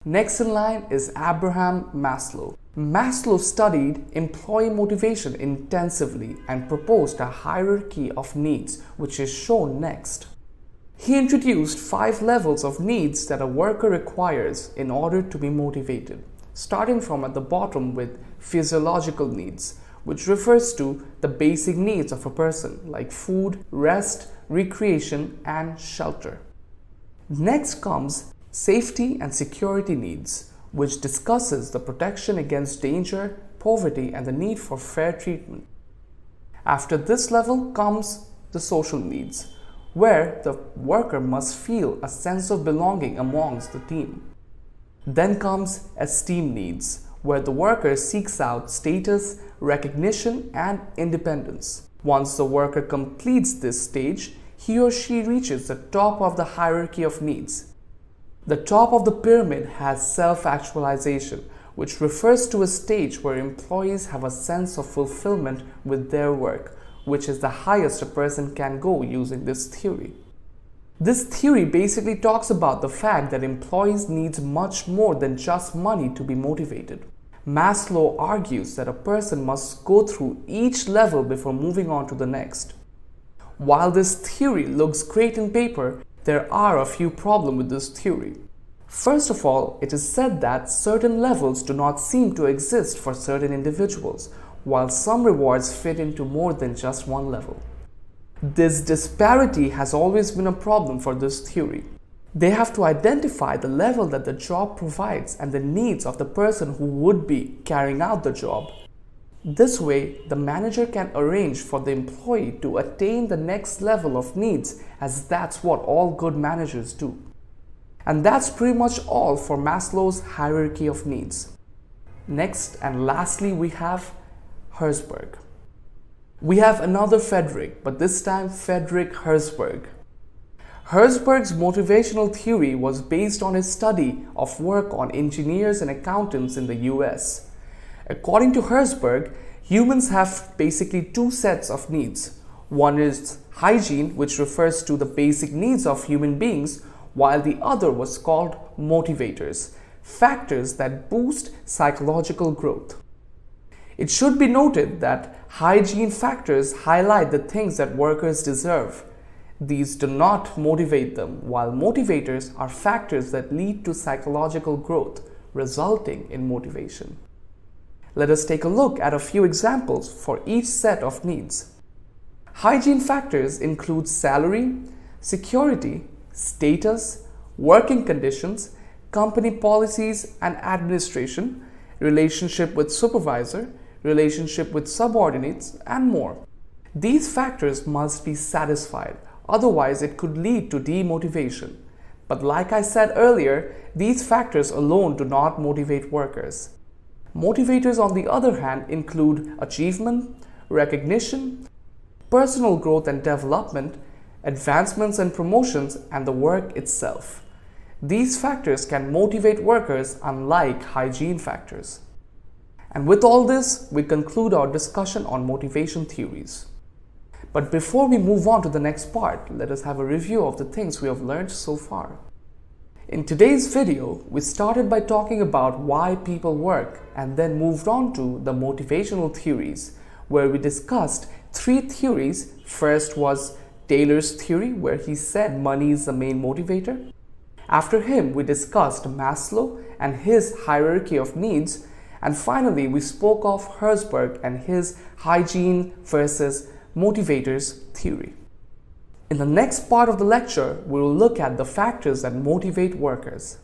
Next in line is Abraham Maslow. Maslow studied employee motivation intensively and proposed a hierarchy of needs, which is shown next. He introduced 5 levels of needs that a worker requires in order to be motivated, starting from at the bottom with physiological needs, which refers to the basic needs of a person like food, rest, recreation, and shelter. Next comes safety and security needs, which discusses the protection against danger, poverty, and the need for fair treatment. After this level comes the social needs, where the worker must feel a sense of belonging amongst the team. Then comes esteem needs, where the worker seeks out status, recognition, and independence. Once the worker completes this stage, he or she reaches the top of the hierarchy of needs. The top of the pyramid has self-actualization, which refers to a stage where employees have a sense of fulfillment with their work, which is the highest a person can go using this theory. This theory basically talks about the fact that employees need much more than just money to be motivated. Maslow argues that a person must go through each level before moving on to the next. While this theory looks great in paper, there are a few problems with this theory. First of all, it is said that certain levels do not seem to exist for certain individuals, while some rewards fit into more than just one level. This disparity has always been a problem for this theory. They have to identify the level that the job provides and the needs of the person who would be carrying out the job. This way, the manager can arrange for the employee to attain the next level of needs, as that's what all good managers do. And that's pretty much all for Maslow's hierarchy of needs. Next and lastly, we have Herzberg. We have another Frederick, but this time Friedrich Herzberg. Herzberg's motivational theory was based on his study of work on engineers and accountants in the US. According to Herzberg, humans have basically 2 sets of needs. One is hygiene, which refers to the basic needs of human beings, while the other was called motivators, factors that boost psychological growth. It should be noted that hygiene factors highlight the things that workers deserve. These do not motivate them, while motivators are factors that lead to psychological growth, resulting in motivation. Let us take a look at a few examples for each set of needs. Hygiene factors include salary, security, status, working conditions, company policies and administration, relationship with supervisor, relationship with subordinates, and more. These factors must be satisfied, otherwise it could lead to demotivation. But like I said earlier, these factors alone do not motivate workers. Motivators, on the other hand, include achievement, recognition, personal growth and development, advancements and promotions, and the work itself. These factors can motivate workers unlike hygiene factors. And with all this, we conclude our discussion on motivation theories. But before we move on to the next part, let us have a review of the things we have learned so far. In today's video, we started by talking about why people work and then moved on to the motivational theories, where we discussed 3 theories. First was Taylor's theory, where he said money is the main motivator. After him, we discussed Maslow and his hierarchy of needs. And finally, we spoke of Herzberg and his hygiene versus motivators theory. In the next part of the lecture, we will look at the factors that motivate workers.